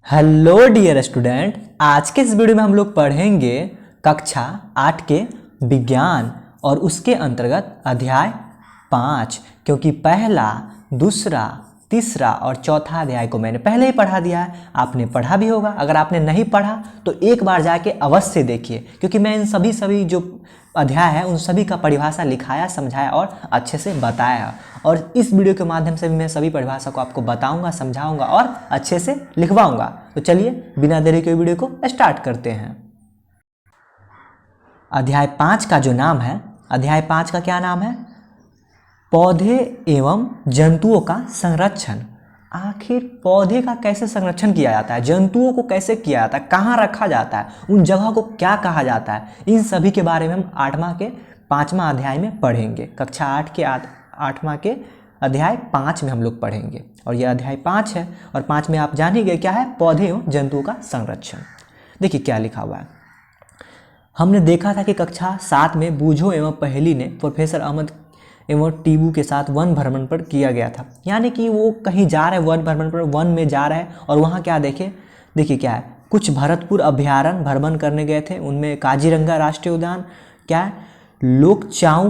Hello dear student, आज के इस वीडियो में हम लोग पढ़ेंगे कक्षा 8 के विज्ञान और उसके अंतर्गत अध्याय 5। क्योंकि पहला, दूसरा, तीसरा और चौथा अध्याय को मैंने पहले ही पढ़ा दिया है, आपने पढ़ा भी होगा। अगर आपने नहीं पढ़ा तो एक बार जाके अवश्य देखिए, क्योंकि मैं इन सभी जो अध्याय है उन सभी का परिभाषा लिखाया, समझाया और अच्छे से बताया। और इस वीडियो के माध्यम से भी मैं सभी परिभाषा को आपको बताऊंगा, समझाऊंगा और अच्छे से लिखवाऊंगा। तो चलिए बिना देरी के वीडियो को स्टार्ट करते हैं। अध्याय 5 का जो नाम है, अध्याय 5 का क्या नाम है? पौधे एवं जंतुओं का संरक्षण। आखिर पौधे का कैसे संरक्षण किया जाता है, जंतुओं को कैसे किया जाता है, कहाँ रखा जाता है, उन जगह को क्या कहा जाता है, इन सभी के बारे में हम 8वां के 5वां अध्याय में पढ़ेंगे। कक्षा 8 के 8वां के अध्याय 5 में हम लोग पढ़ेंगे। और यह अध्याय 5 है और 5 में आप जान ही गए क्या है, पौधे एवं जंतुओं का संरक्षण। देखिए क्या लिखा हुआ है। हमने देखा था कि कक्षा 7 में बूझो एवं पहेली ने प्रोफेसर अहमद एवं टीबू के साथ वन भ्रमण पर किया गया था। यानी कि वो कहीं जा रहे हैं वन भ्रमण पर, वन में जा रहे हैं और वहाँ क्या देखिए क्या है, कुछ भरतपुर अभ्यारण्य भ्रमण करने गए थे। उनमें काजीरंगा राष्ट्रीय उद्यान, क्या है, लोकचाऊ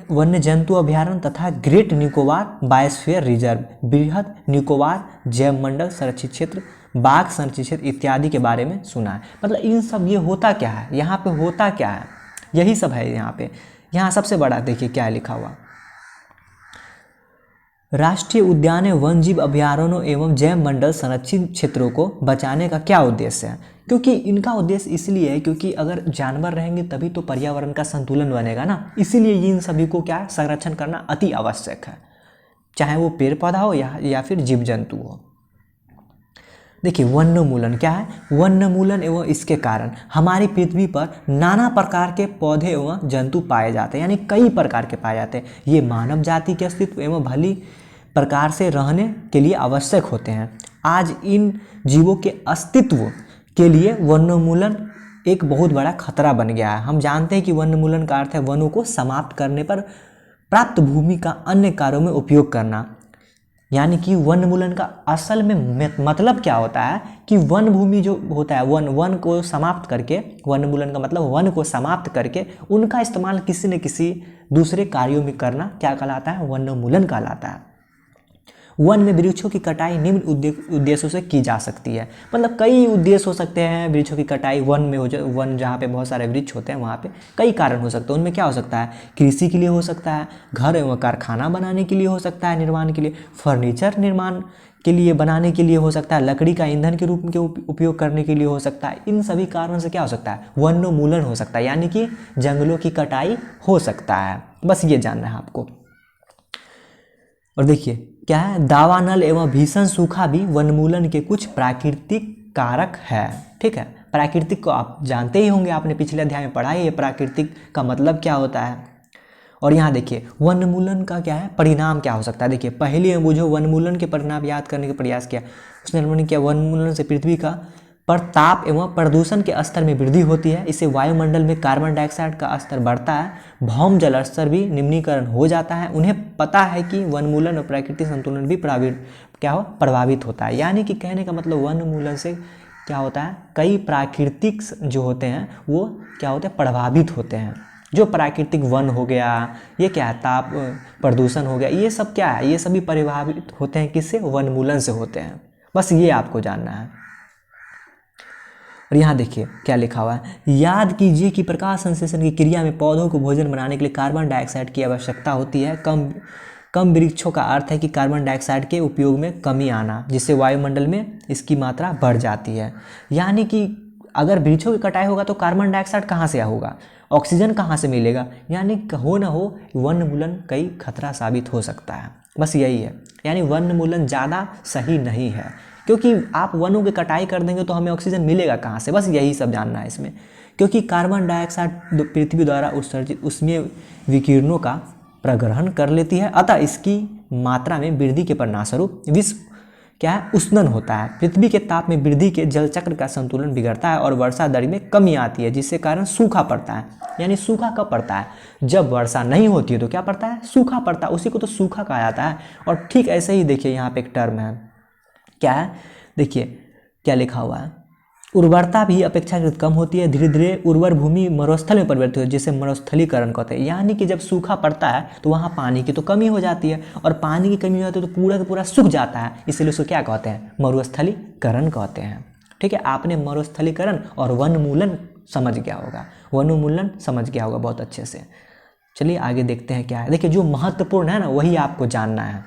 वन्य जंतु अभ्यारण्य तथा ग्रेट निकोबार बायोस्फीयर रिजर्व, बृहद निकोबार जैव मंडल संरक्षित क्षेत्र, बाघ संरक्षित क्षेत्र इत्यादि के बारे में सुना है। मतलब इन सब ये होता क्या है, यहाँ पे होता क्या है, यही सब है यहाँ पे। यहाँ सबसे बड़ा देखिए क्या लिखा हुआ, राष्ट्रीय उद्यान वन जीव अभ्यारण्यों एवं जैव मंडल संरक्षित क्षेत्रों को बचाने का क्या उद्देश्य है? क्योंकि इनका उद्देश्य इसलिए है क्योंकि अगर जानवर रहेंगे तभी तो पर्यावरण का संतुलन बनेगा ना। इसीलिए इन सभी को क्या संरक्षण करना अति आवश्यक है, चाहे वो पेड़ पौधा हो या फिर जीव जंतु हो। देखिए वन्यमूलन क्या है, वन्यमूलन एवं इसके कारण हमारी पृथ्वी पर नाना प्रकार के पौधे एवं जंतु पाए जाते हैं, यानी कई प्रकार के पाए जाते हैं। ये मानव जाति के अस्तित्व एवं भली प्रकार से रहने के लिए आवश्यक होते हैं। आज इन जीवों के अस्तित्व के लिए वन्यमूलन एक बहुत बड़ा खतरा बन गया है। हम जानते हैं कि वन्यमूलन का अर्थ है वनों को समाप्त करने पर प्राप्त भूमि का अन्य कार्यों में उपयोग करना। यानी कि वन्यमूलन का असल में मतलब क्या होता है कि वन भूमि जो होता है, वन को समाप्त करके, वन्यमूलन का मतलब वन को समाप्त करके उनका इस्तेमाल किसी न किसी दूसरे कार्यों में करना क्या कहलाता है, वन्यमूलन कहलाता है। वन में वृक्षों की कटाई निम्न उद्देश्यों से की जा सकती है। मतलब कई उद्देश्य हो सकते हैं वृक्षों की कटाई वन में वन जहाँ पे बहुत सारे वृक्ष होते हैं वहाँ पे कई कारण हो सकते हैं। उनमें क्या हो सकता है, कृषि के लिए हो सकता है, घर एवं कारखाना बनाने के लिए हो सकता है, निर्माण के लिए, फर्नीचर निर्माण के लिए बनाने के लिए हो सकता है, लकड़ी का ईंधन के रूप में उपयोग करने के लिए हो सकता है। इन सभी कारणों से क्या हो सकता है, वन्यमूलन हो सकता है, यानी कि जंगलों की कटाई हो सकता है। बस ये जानना है आपको। और देखिए क्या है, दावानल एवं भीषण सूखा भी वन्यमूलन के कुछ प्राकृतिक कारक है। ठीक है, प्राकृतिक को आप जानते ही होंगे, आपने पिछले अध्याय में पढ़ा है प्राकृतिक का मतलब क्या होता है। और यहाँ देखिए वन्यमूलन का क्या है, परिणाम क्या हो सकता है। देखिए पहले में जो वन्यमूलन के परिणाम याद करने का प्रयास किया, उसने क्या, वन्यमूलन से पृथ्वी का पर ताप एवं प्रदूषण के स्तर में वृद्धि होती है। इससे वायुमंडल में कार्बन डाइऑक्साइड का स्तर बढ़ता है, भौम जल स्तर भी निम्नीकरण हो जाता है। उन्हें पता है कि वन्यमूलन और प्राकृतिक संतुलन भी प्रभावित होता है। यानी कि कहने का मतलब वन्यमूलन से क्या होता है, कई प्राकृतिक जो होते हैं वो क्या होते हैं, प्रभावित होते हैं। जो प्राकृतिक वन हो गया, ये क्या है, ताप प्रदूषण हो गया, ये सब क्या है, ये सभी प्रभावित होते हैं किससे, वन्यमूलन से होते हैं। बस ये आपको जानना है। और यहाँ देखिए क्या लिखा हुआ है, याद कीजिए कि प्रकाश संश्लेषण की क्रिया में पौधों को भोजन बनाने के लिए कार्बन डाइऑक्साइड की आवश्यकता होती है। कम वृक्षों का अर्थ है कि कार्बन डाइऑक्साइड के उपयोग में कमी आना, जिससे वायुमंडल में इसकी मात्रा बढ़ जाती है। यानी कि अगर वृक्षों की कटाई होगा तो कार्बन डाइऑक्साइड कहाँ से होगा, ऑक्सीजन कहाँ से मिलेगा। यानी हो ना हो वन्यमूलन कई खतरा साबित हो सकता है। बस यही है, यानी वन्यमूलन ज़्यादा सही नहीं है, क्योंकि आप वनों की कटाई कर देंगे तो हमें ऑक्सीजन मिलेगा कहाँ से। बस यही सब जानना है इसमें। क्योंकि कार्बन डाइऑक्साइड पृथ्वी द्वारा उत्सर्जित उष्मीय विकिरणों का प्रग्रहण कर लेती है, अतः इसकी मात्रा में वृद्धि के परिणामस्वरूप विश्व क्या है, उष्णन होता है। पृथ्वी के ताप में वृद्धि के जल चक्र का संतुलन बिगड़ता है और वर्षा दर में कमी आती है, जिससे कारण सूखा पड़ता है। यानी सूखा कब पड़ता है, जब वर्षा नहीं होती है तो क्या पड़ता है, सूखा पड़ता है। उसी को तो सूखा कहा जाता है। और ठीक ऐसे ही देखिए यहाँ पे एक टर्म है, क्या है, देखिए क्या लिखा हुआ है, उर्वरता भी अपेक्षाकृत कम होती है, धीरे धीरे उर्वर भूमि मरुस्थल में परिवर्तित होती है, जिसे मरुस्थलीकरण कहते हैं। यानी कि जब सूखा पड़ता है तो वहाँ पानी की तो कमी हो जाती है, और पानी की कमी होती है तो पूरा का पूरा सूख जाता है, इसलिए उसको क्या कहते हैं, मरुस्थलीकरण कहते हैं। ठीक है, आपने मरुस्थलीकरण और वनमूलन समझ गया होगा, वनोन्मूलन समझ गया होगा बहुत अच्छे से। चलिए आगे देखते हैं क्या है। देखिए जो महत्वपूर्ण है ना वही आपको जानना है।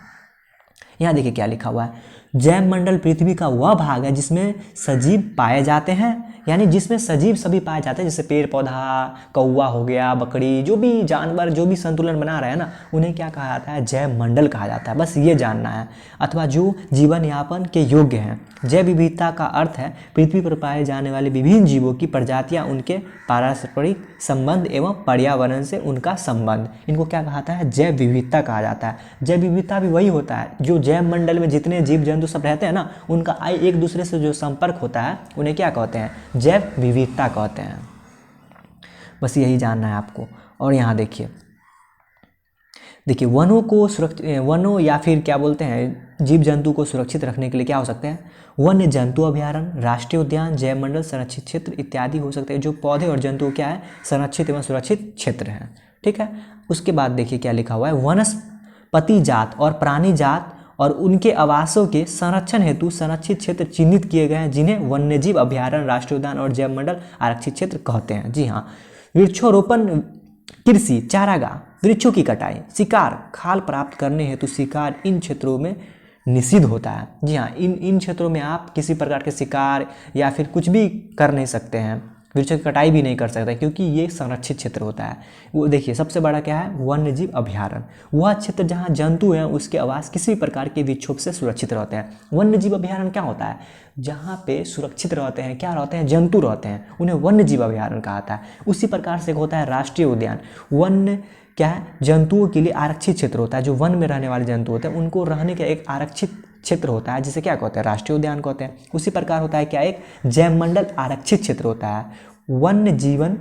यहाँ देखिए क्या लिखा हुआ है, जैव मंडल पृथ्वी का वह भाग है जिसमें सजीव पाए जाते हैं, यानी जिसमें सजीव सभी पाए जाते हैं, जैसे पेड़ पौधा, कौवा हो गया, बकरी, जो भी जानवर जो भी संतुलन बना रहे हैं ना, उन्हें क्या कहा जाता है, जैव मंडल कहा जाता है। बस ये जानना है। अथवा जो जीवन यापन के योग्य हैं। जैव विविधता का अर्थ है पृथ्वी पर पाए जाने वाले विभिन्न जीवों की प्रजातियां, उनके पारस्परिक संबंध एवं पर्यावरण से उनका संबंध, इनको क्या कहता है, जैव विविधता कहा जाता है। जैव विविधता भी वही होता है जो जैव मंडल में जितने जीव जंतु सब रहते हैं ना, उनका एक दूसरे से जो संपर्क होता है उन्हें क्या कहते हैं, जैव विविधता कहते हैं। बस यही जानना है आपको। और यहाँ देखिए वनों को वनों या फिर क्या बोलते हैं, जीव जंतु को सुरक्षित रखने के लिए क्या हो सकते हैं, वन्य जंतु अभयारण्य, राष्ट्रीय उद्यान, जैव मंडल, संरक्षित क्षेत्र इत्यादि हो सकते हैं। जो पौधे और जंतु क्या है, संरक्षित एवं सुरक्षित क्षेत्र हैं। ठीक है, उसके बाद देखिए क्या लिखा हुआ है, वनस्पति जात और प्राणी जात और उनके आवासों के संरक्षण हेतु संरक्षित क्षेत्र चिन्हित किए गए हैं, जिन्हें वन्यजीव अभयारण्य, राष्ट्रीय उद्यान और जैव मंडल आरक्षित क्षेत्र कहते हैं। जी हाँ, वृक्षारोपण, कृषि, चारागाह, वृक्षों की कटाई, शिकार, खाल प्राप्त करने हेतु शिकार इन क्षेत्रों में निषिद्ध होता है। जी हाँ, इन क्षेत्रों में आप किसी प्रकार के शिकार या फिर कुछ भी कर नहीं सकते हैं, वृक्षों की कटाई भी नहीं कर सकते, क्योंकि ये संरक्षित क्षेत्र होता है। वो देखिए सबसे बड़ा क्या है, वन्यजीव अभयारण्य, वह क्षेत्र जहाँ जंतु हैं उसके आवास किसी भी प्रकार के विक्षोभ से सुरक्षित रहते हैं। वन्यजीव अभयारण्य क्या होता है, जहाँ पे सुरक्षित रहते हैं, क्या रहते हैं, जंतु रहते हैं, उन्हें वन्यजीव अभयारण्य कहा जाता है। उसी प्रकार से होता है राष्ट्रीय उद्यान, वन्य क्या है, जंतुओं के लिए आरक्षित क्षेत्र होता है। जो वन में रहने वाले जंतु होते हैं उनको रहने का एक आरक्षित क्षेत्र होता है, जिसे क्या कहते हैं, राष्ट्रीय उद्यान कहते हैं। उसी प्रकार होता है क्या, एक जैव मंडल आरक्षित क्षेत्र होता है। वन्य जीवन,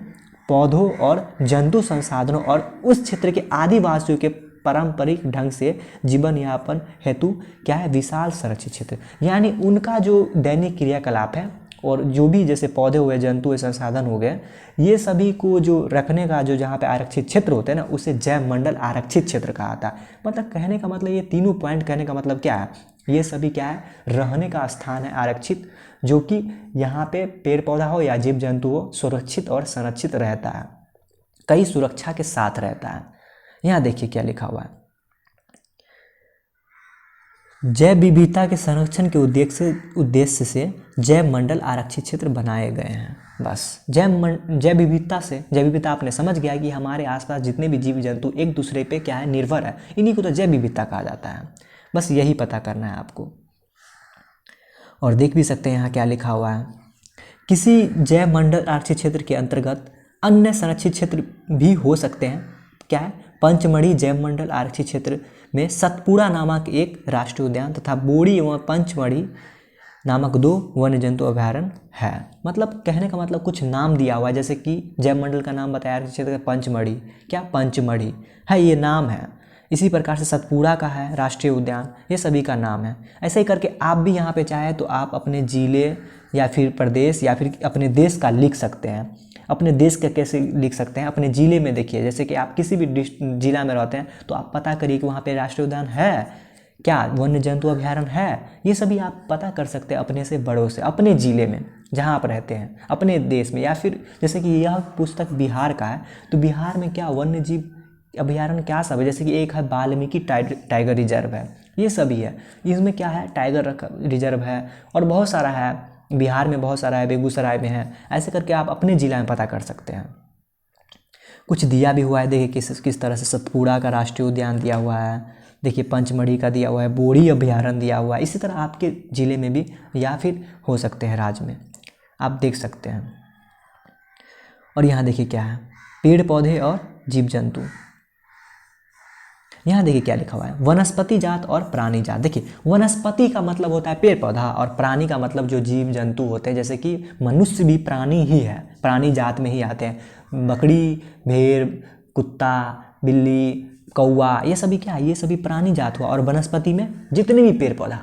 पौधों और जंतु संसाधनों और उस क्षेत्र के आदिवासियों के पारंपरिक ढंग से जीवन यापन हेतु क्या है, विशाल संरक्षित क्षेत्र, यानी उनका जो दैनिक क्रियाकलाप है और जो भी जैसे पौधे हुए, जंतु हुए, संसाधन हो गए, ये सभी को जो रखने का जो जहाँ पे आरक्षित क्षेत्र होते हैं ना, उसे जैव मंडल आरक्षित क्षेत्र कहा था। मतलब कहने का मतलब, ये तीनों पॉइंट कहने का मतलब क्या है, ये सभी क्या है, रहने का स्थान है आरक्षित, जो कि यहाँ पे पेड़ पौधा हो या जीव जंतु हो, सुरक्षित और संरक्षित रहता है, कई सुरक्षा के साथ रहता है। यहाँ देखिए क्या लिखा हुआ है, जैव विविधता के संरक्षण के उद्देश्य से जैव मंडल आरक्षित क्षेत्र बनाए गए हैं। बस जैव विविधता आपने समझ गया कि हमारे आसपास जितने भी जीव जंतु एक दूसरे पे क्या है, निर्भर है, इन्हीं को तो जैव विविधता कहा जाता है। बस यही पता करना है आपको। और देख भी सकते हैं यहाँ क्या लिखा हुआ है, किसी जैव मंडल आरक्षित क्षेत्र के अंतर्गत अन्य संरक्षित क्षेत्र भी हो सकते हैं। क्या है, पंचमढ़ी जैव मंडल आरक्षित क्षेत्र में सतपुड़ा नामक एक राष्ट्रीय उद्यान तथा बोड़ी एवं पंचमढ़ी नामक 2 वन्य जंतु अभयारण्य है। मतलब कहने का मतलब कुछ नाम दिया हुआ है, जैसे कि जैव मंडल का नाम बताया आरक्षित क्षेत्र का पंचमढ़ी, क्या पंचमढ़ी है, ये नाम है। इसी प्रकार से सतपुड़ा का है राष्ट्रीय उद्यान, ये सभी का नाम है। ऐसे ही करके आप भी यहाँ पे चाहे तो आप अपने जिले या फिर प्रदेश या फिर अपने देश का लिख सकते हैं। अपने देश का कैसे लिख सकते हैं, अपने ज़िले में देखिए, जैसे कि आप किसी भी जिला में रहते हैं तो आप पता करिए कि वहाँ पे राष्ट्रीय उद्यान है क्या, वन्य जंतु अभयारण्य है, ये सभी आप पता कर सकते हैं अपने से बड़ों से, अपने ज़िले में जहाँ आप रहते हैं, अपने देश में। या फिर जैसे कि यह पुस्तक बिहार का है, तो बिहार में क्या वन्य जीव अभयारण्य क्या सब है, जैसे कि एक है वाल्मीकि टाइगर रिजर्व है, ये सभी है। इसमें क्या है, टाइगर रिजर्व है और बहुत सारा है, बिहार में बहुत सारा है, बेगूसराय में है। ऐसे करके आप अपने ज़िला में पता कर सकते हैं। कुछ दिया भी हुआ है, देखिए किस तरह से सतपुड़ा का राष्ट्रीय उद्यान दिया हुआ है, देखिए पंचमढ़ी का दिया हुआ है, बोड़ी अभयारण्य दिया हुआ है। इसी तरह आपके ज़िले में भी या फिर हो सकते हैं राज्य में, आप देख सकते हैं। और यहाँ देखिए क्या है, पेड़ पौधे और जीव जंतु। यहाँ देखिए क्या लिखा हुआ है, वनस्पति जात और प्राणी जात। देखिए वनस्पति का मतलब होता है पेड़ पौधा और प्राणी का मतलब जो जीव जंतु होते हैं, जैसे कि मनुष्य भी प्राणी ही है, प्राणी जात में ही आते हैं। बकरी, भेड़, कुत्ता, बिल्ली, कौवा, ये सभी क्या है, ये सभी प्राणी जात हुआ। और वनस्पति में जितने भी पेड़ पौधा,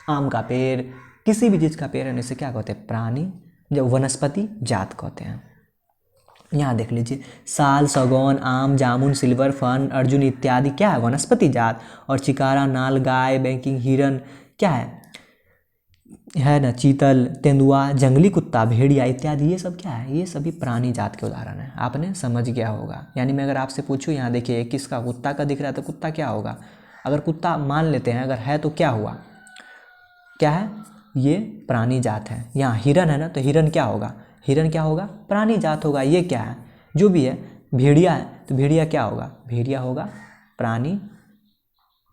आम का पेड़, किसी भी चीज़ का पेड़ है इसे क्या कहते हैं? प्राणी, जब वनस्पति जात कहते हैं। यहाँ देख लीजिए, साल, सागौन, आम, जामुन, सिल्वर, फर्न, अर्जुन इत्यादि क्या है? वनस्पति जात। और चिकारा, नाल, गाय, बैंकिंग, हिरन क्या है ना, चीतल, तेंदुआ, जंगली कुत्ता, भेड़िया इत्यादि ये सब क्या है? ये सभी प्राणी जात के उदाहरण हैं। आपने समझ गया होगा। यानी मैं अगर आपसे पूछूं, यहाँ देखिए किसका कुत्ता का दिख रहा है, तो कुत्ता क्या होगा? अगर कुत्ता मान लेते हैं अगर है तो क्या हुआ? क्या है? ये प्राणी जात है। यहाँ हिरन है ना, तो हिरन क्या होगा? हिरन क्या होगा? प्राणी जात होगा। ये क्या है? जो भी है। भेड़िया है तो भेड़िया क्या होगा? भेड़िया होगा प्राणी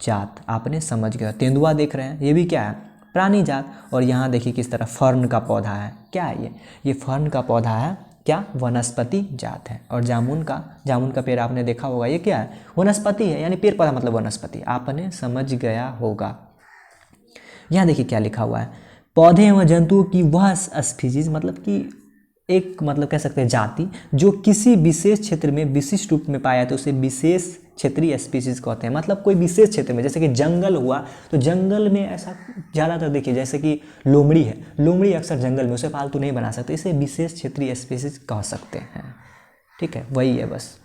जात। आपने समझ गया। तेंदुआ देख रहे हैं, ये भी क्या है? प्राणी जात। और यहाँ देखिए किस तरह फर्न का पौधा है। क्या है ये फर्न का पौधा है। क्या? वनस्पति जात है। और जामुन का पेड़ आपने देखा होगा, ये क्या है? वनस्पति है। यानी पेड़ पौधा मतलब वनस्पति। आपने समझ गया होगा। यहाँ देखिए क्या लिखा हुआ है, पौधे एवं जंतुओं की वह स्पीशीज, मतलब कि एक, मतलब कह सकते हैं जाति, जो किसी विशेष क्षेत्र में विशिष्ट रूप में पाया जाता है उसे विशेष क्षेत्रीय स्पीशीज कहते हैं। मतलब कोई विशेष क्षेत्र में, जैसे कि जंगल हुआ तो जंगल में ऐसा ज़्यादातर देखिए, जैसे कि लोमड़ी है, लोमड़ी अक्सर जंगल में, उसे पालतू नहीं बना सकते, इसे विशेष क्षेत्रीय स्पीशीज कह सकते हैं। ठीक है, वही है बस।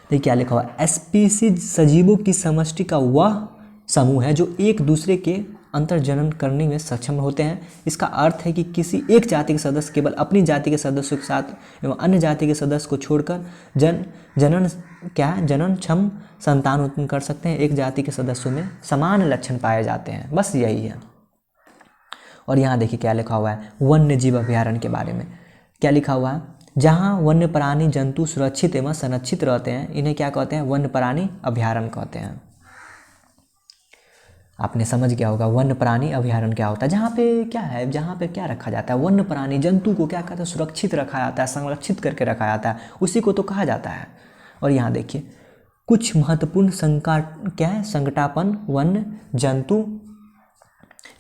देखिए क्या लिखा हुआ है, स्पीशीज सजीवों की समष्टि का वह समूह है जो एक दूसरे के अंतर्जनन करने में सक्षम होते हैं। इसका अर्थ है कि किसी एक जाति के सदस्य केवल अपनी जाति के सदस्यों के साथ एवं अन्य जाति के सदस्य को छोड़कर जननक्षम संतान उत्पन्न कर सकते हैं। एक जाति के सदस्यों में समान लक्षण पाए जाते हैं, बस यही है। और यहाँ देखिए क्या लिखा हुआ है, वन्य जीव अभयारण्य के बारे में। क्या लिखा हुआ है, जहाँ वन्य प्राणी जंतु सुरक्षित एवं संरक्षित रहते हैं, इन्हें क्या कहते हैं? वन्य प्राणी अभयारण्य कहते हैं। आपने समझ गया होगा वन्य प्राणी अभयारण्य क्या होता है। जहाँ पे क्या है, जहाँ पे क्या रखा जाता है? वन्य प्राणी जंतु को क्या कहते हैं? सुरक्षित रखा जाता है, संरक्षित करके रखा जाता है, उसी को तो कहा जाता है। और यहाँ देखिए कुछ महत्वपूर्ण संकटापन वन्य जंतु,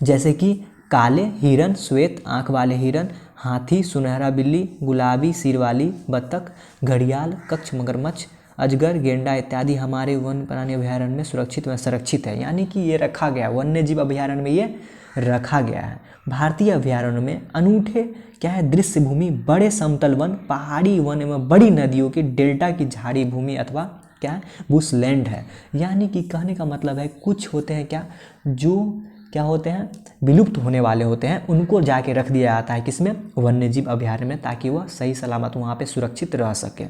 जैसे कि काले हिरन, श्वेत आँख वाले हिरन, हाथी, सुनहरा बिल्ली, गुलाबी सिर वाली बत्तख, घड़ियाल, कच्छ मगरमच्छ, अजगर, गेंडा इत्यादि हमारे वन्य प्राणी अभयारण्य में सुरक्षित व संरक्षित है। यानी कि ये रखा गया, वन्य जीव अभयारण्य में ये रखा गया है। भारतीय अभयारण्य में अनूठे क्या है? दृश्य भूमि, बड़े समतल वन, पहाड़ी वन एवं बड़ी नदियों की डेल्टा की झाड़ी भूमि अथवा क्या है? बुशलैंड है। यानी कि कहने का मतलब है कुछ होते हैं क्या, जो क्या होते हैं? विलुप्त होने वाले होते हैं, उनको जाके रख दिया जाता है किसमें? वन्य जीव अभयारण्य में, ताकि वह सही सलामत वहाँ पे सुरक्षित रह सके।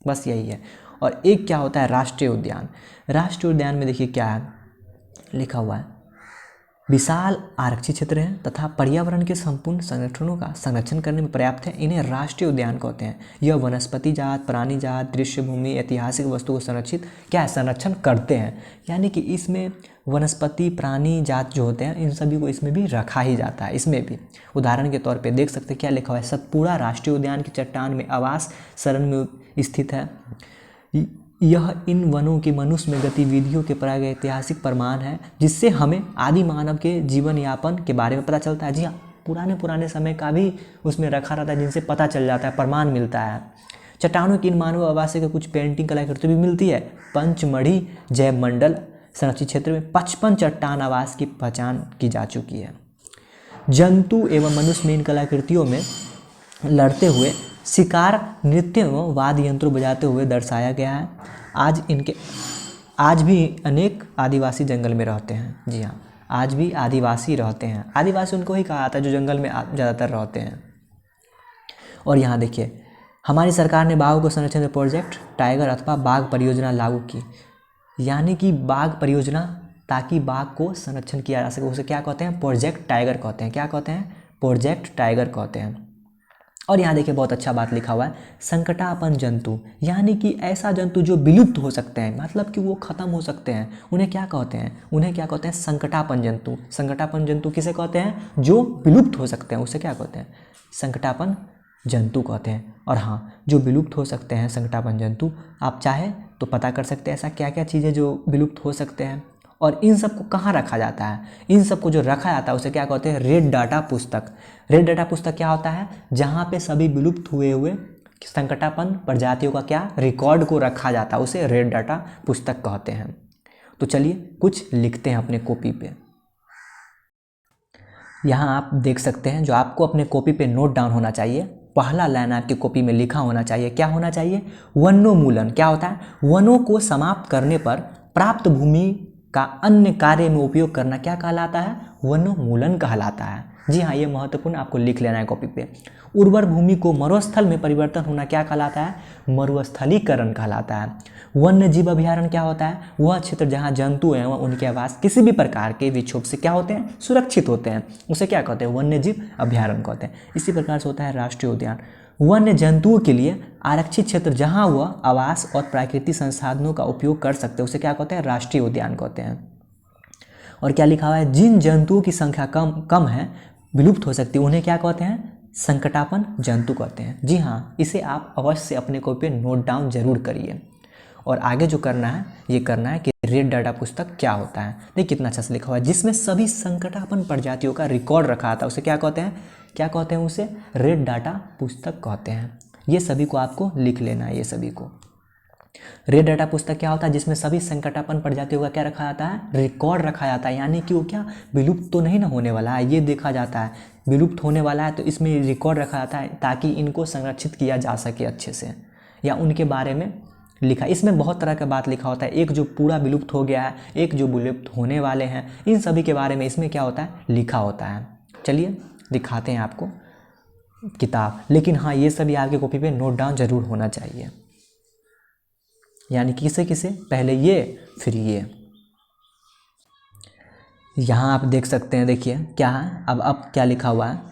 बस यही है। और एक क्या होता है? राष्ट्रीय उद्यान। राष्ट्रीय उद्यान में देखिए क्या है लिखा हुआ है, विशाल आरक्षित क्षेत्र है तथा पर्यावरण के संपूर्ण संगठनों का संरक्षण करने में पर्याप्त है। इन्हें राष्ट्रीय उद्यान कहते हैं। यह वनस्पति जात, प्राणी जात, दृश्य भूमि, ऐतिहासिक वस्तु को संरक्षित क्या है? संरक्षण करते हैं। यानी कि इसमें वनस्पति प्राणी जात जो होते हैं, इन सभी को इसमें भी रखा ही जाता है। इसमें भी उदाहरण के तौर पे देख सकते हैं क्या लिखा हुआ है, सतपुड़ा राष्ट्रीय उद्यान की चट्टान में आवास शरण में स्थित है। यह इन वनों की मनुष्य में गतिविधियों के प्रागैतिहासिक प्रमाण है, जिससे हमें आदि मानव के जीवन यापन के बारे में पता चलता है। जी हाँ, पुराने समय का भी उसमें रखा रहता है, जिनसे पता चल जाता है, प्रमाण मिलता है। चट्टानों की इन मानव आवासों के कुछ पेंटिंग कलाकृति भी मिलती है। पंचमढ़ी जैव मंडल संरक्षित क्षेत्र में 55 चट्टान आवास की पहचान की जा चुकी है। जंतु एवं मनुष्य में इन कलाकृतियों में लड़ते हुए शिकार, नृत्य एवं वाद्य यंत्रों बजाते हुए दर्शाया गया है। आज भी अनेक आदिवासी जंगल में रहते हैं। जी हाँ, आज भी आदिवासी रहते हैं। आदिवासी उनको ही कहा जाता है जो जंगल में ज़्यादातर रहते हैं। और यहाँ देखिए हमारी सरकार ने बाघों को संरक्षण में प्रोजेक्ट टाइगर अथवा बाघ परियोजना लागू की। यानी कि बाघ परियोजना, ताकि बाघ को संरक्षण किया जा सके, उसे क्या कहते हैं? प्रोजेक्ट टाइगर कहते हैं। क्या कहते हैं? प्रोजेक्ट टाइगर कहते हैं। और यहाँ देखिए बहुत अच्छा बात लिखा हुआ है, संकटापन्न जंतु, यानी कि ऐसा जंतु जो विलुप्त हो सकते हैं, मतलब कि वो खत्म हो सकते हैं, उन्हें क्या कहते हैं? उन्हें क्या कहते हैं? संकटापन्न जंतु। संकटापन्न जंतु किसे कहते हैं? जो विलुप्त हो सकते हैं, उसे क्या कहते हैं? संकटापन्न जंतु कहते हैं। और हाँ, जो विलुप्त हो सकते हैं संकटापन्न जंतु, आप चाहे तो पता कर सकते हैं ऐसा क्या क्या चीज़ें जो विलुप्त हो सकते हैं। और इन सबको कहाँ रखा जाता है? इन सबको जो रखा जाता है उसे क्या कहते हैं? रेड डाटा पुस्तक। रेड डाटा पुस्तक क्या होता है? जहाँ पे सभी विलुप्त हुए संकटापन्न प्रजातियों का क्या रिकॉर्ड को रखा जाता है, उसे रेड डाटा पुस्तक कहते हैं। तो चलिए कुछ लिखते हैं अपने कॉपी पे। यहाँ आप देख सकते हैं जो आपको अपने कॉपी पे नोट डाउन होना चाहिए, पहला लाइन आपकी कॉपी में लिखा होना चाहिए। क्या होना चाहिए? वनोन्मूलन। क्या होता है? वनों को समाप्त करने पर प्राप्त भूमि का अन्य कार्य में उपयोग करना क्या कहलाता है? वनोन्मूलन कहलाता है। जी हाँ, ये महत्वपूर्ण आपको लिख लेना है कॉपी पे। उर्वर भूमि को मरुस्थल में परिवर्तन होना क्या कहलाता है? मरुस्थलीकरण कहलाता है। वन्य जीव अभयारण्य क्या होता है? वह क्षेत्र जहाँ जंतु हैं वह उनके आवास किसी भी प्रकार के विक्षोभ से क्या होते हैं? सुरक्षित होते हैं। उसे क्या कहते हैं? वन्य जीव अभयारण्य कहते हैं। इसी प्रकार से होता है राष्ट्रीय उद्यान। वन्य जंतुओं के लिए आरक्षित क्षेत्र जहाँ वह आवास और प्राकृतिक संसाधनों का उपयोग कर सकते हैं उसे क्या कहते हैं? राष्ट्रीय उद्यान कहते हैं। और क्या लिखा हुआ है? जिन जंतुओं की संख्या कम है, विलुप्त हो सकती है, उन्हें क्या कहते हैं? संकटापन जंतु कहते हैं। जी हाँ, इसे आप अवश्य अपने कॉपी पे नोट डाउन जरूर करिए। और आगे जो करना है ये करना है कि रेड डाटा पुस्तक क्या होता है। देखिए कितना अच्छा से लिखा हुआ है, जिसमें सभी संकटापन प्रजातियों का रिकॉर्ड रखा था उसे क्या कहते हैं? क्या कहते हैं उसे? रेड डाटा पुस्तक कहते हैं। ये सभी को आपको लिख लेना है, ये सभी को। रेड डाटा पुस्तक क्या होता है? जिसमें सभी संकटापन प्रजातियों का क्या रखा जाता है? रिकॉर्ड रखा जाता है। यानी कि वो क्या विलुप्त तो नहीं ना होने वाला है, ये देखा जाता है। विलुप्त होने वाला है तो इसमें रिकॉर्ड रखा जाता है ताकि इनको संरक्षित किया जा सके अच्छे से, या उनके बारे में लिखा। इसमें बहुत तरह का बात लिखा होता है, एक जो पूरा विलुप्त हो गया है, एक जो विलुप्त होने वाले हैं, इन सभी के बारे में इसमें क्या होता है? लिखा होता है। चलिए दिखाते हैं आपको किताब। लेकिन हाँ, ये सभी आपकी कॉपी पे नोट डाउन जरूर होना चाहिए। यानी कि किसे किसे? पहले ये फिर ये। यहाँ आप देख सकते हैं, देखिए क्या है, अब क्या लिखा हुआ है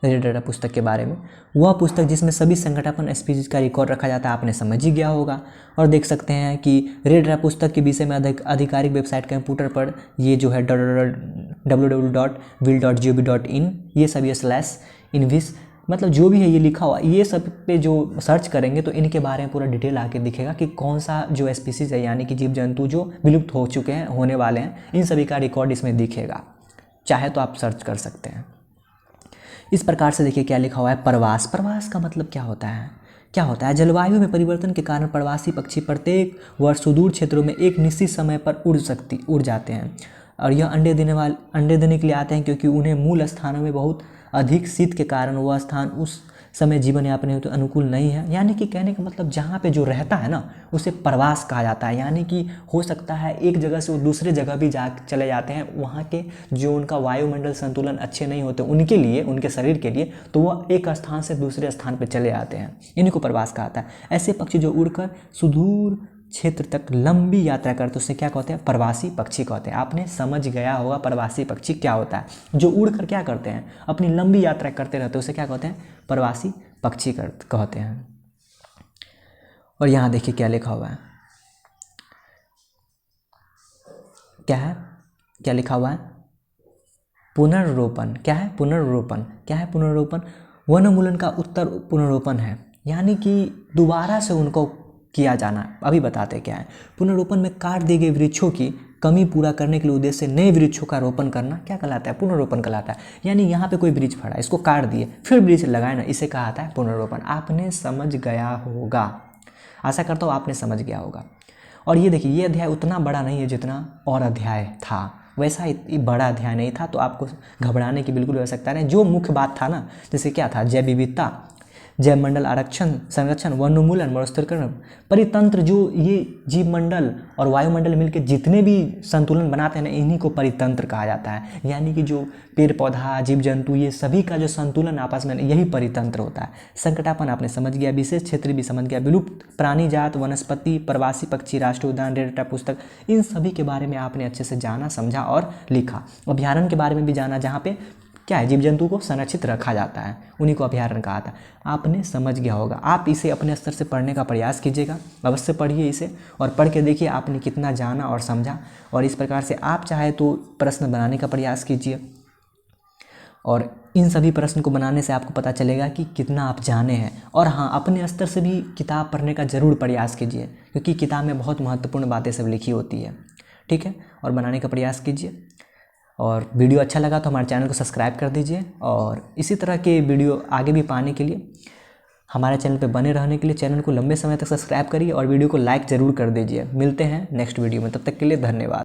रेड डाटा पुस्तक के बारे में। वह पुस्तक जिसमें सभी संकटापन स्पीशीज का रिकॉर्ड रखा जाता है, आपने समझ ही गया होगा। और देख सकते हैं कि रेड डाटा पुस्तक के विषय में आधिकारिक वेबसाइट कंप्यूटर पर ये जो है www.will.gov.in ये सभी /invis मतलब जो भी है ये लिखा हुआ, ये सब पे जो सर्च करेंगे तो इनके बारे में पूरा डिटेल आके दिखेगा कि कौन सा जो स्पीसीज है, यानी कि जीव जंतु जो विलुप्त हो चुके हैं, होने वाले हैं, इन सभी का रिकॉर्ड इसमें दिखेगा। चाहे तो आप सर्च कर सकते हैं। इस प्रकार से देखिए क्या लिखा हुआ है? प्रवास। प्रवास का मतलब क्या होता है? क्या होता है? जलवायु में परिवर्तन के कारण प्रवासी पक्षी प्रत्येक वर्ष सुदूर क्षेत्रों में एक निश्चित समय पर उड़ जाते हैं। और यह अंडे देने के लिए आते हैं, क्योंकि उन्हें मूल स्थानों में बहुत अधिक शीत के कारण वह स्थान उस समय जीवन यापन हेतु अनुकूल नहीं है। यानी कि कहने का मतलब जहाँ पे जो रहता है ना उसे प्रवास कहा जाता है। यानी कि हो सकता है एक जगह से वो दूसरे जगह भी चले जाते हैं, वहाँ के जो उनका वायुमंडल संतुलन अच्छे नहीं होते उनके लिए, उनके शरीर के लिए, तो वह एक स्थान से दूसरे स्थान पर चले जाते हैं। इन्हीं को प्रवास कहा जाता है। ऐसे पक्षी जो उड़कर सुदूर क्षेत्र तक लंबी यात्रा करते उससे क्या कहते हैं? प्रवासी पक्षी कहते हैं। आपने समझ गया होगा प्रवासी पक्षी क्या होता है। जो उड़कर क्या करते हैं? अपनी लंबी यात्रा करते रहते हैं, उसे क्या कहते हैं? प्रवासी पक्षी कहते हैं। और यहाँ देखिए क्या लिखा हुआ है, क्या है? क्या लिखा हुआ है? पुनर्रोपण। क्या है? पुनर्रोपण। क्या है पुनर्रोपण? वनोन्मूलन का उत्तर पुनर्रोपण है, यानी कि दोबारा से उनको किया जाना। अभी बताते क्या है। पुनर्रोपण में काट दिए गए वृक्षों की कमी पूरा करने के लिए उद्देश्य से नए वृक्षों का रोपण करना क्या कहलाता है? पुनर्रोपण कहलाता है। यानी यहाँ पे कोई वृक्ष फड़ा, इसको काट दिए फिर वृक्ष लगाए ना, इसे कहा जाता है पुनर्रोपण। आपने समझ गया होगा, आशा करता हूँ आपने समझ गया होगा। और ये देखिए ये अध्याय उतना बड़ा नहीं है जितना और अध्याय था, वैसा बड़ा अध्याय नहीं था, तो आपको घबराने की बिल्कुल आवश्यकता नहीं। जो मुख्य बात था ना, जैसे क्या था? जैव विविधता, जैव मंडल आरक्षण संरक्षण, वनोन्मूलन, मरुस्थलीकरण, परितंत्र, जो ये जीव मंडल और वायुमंडल मिलकर जितने भी संतुलन बनाते हैं ना, इन्हीं को परितंत्र कहा जाता है। यानी कि जो पेड़ पौधा, जीव जंतु, ये सभी का जो संतुलन आपस में, यही परितंत्र होता है। संकटापन आपने समझ गया, विशेष क्षेत्र भी समझ गया, विलुप्त प्राणी जात, वनस्पति, प्रवासी पक्षी, राष्ट्रीय उद्यान, रेड डाटा पुस्तक, इन सभी के बारे में आपने अच्छे से जाना, समझा और लिखा। अभ्यारण्य के बारे में भी जाना, जहाँ पे क्या है? जीव जंतु को संरक्षित रखा जाता है, उन्हीं को अभ्यारण्य कहा था। आपने समझ गया होगा। आप इसे अपने स्तर से पढ़ने का प्रयास कीजिएगा, अवश्य पढ़िए इसे और पढ़ के देखिए आपने कितना जाना और समझा। और इस प्रकार से आप चाहे तो प्रश्न बनाने का प्रयास कीजिए, और इन सभी प्रश्न को बनाने से आपको पता चलेगा कि कितना आप जाने हैं। और हाँ, अपने स्तर से भी किताब पढ़ने का ज़रूर प्रयास कीजिए, क्योंकि किताब में बहुत महत्वपूर्ण बातें सब लिखी होती है। ठीक है, और बनाने का प्रयास कीजिए। और वीडियो अच्छा लगा तो हमारे चैनल को सब्सक्राइब कर दीजिए, और इसी तरह के वीडियो आगे भी पाने के लिए, हमारे चैनल पे बने रहने के लिए चैनल को लंबे समय तक सब्सक्राइब करिए और वीडियो को लाइक ज़रूर कर दीजिए। मिलते हैं नेक्स्ट वीडियो में, तब तक के लिए धन्यवाद।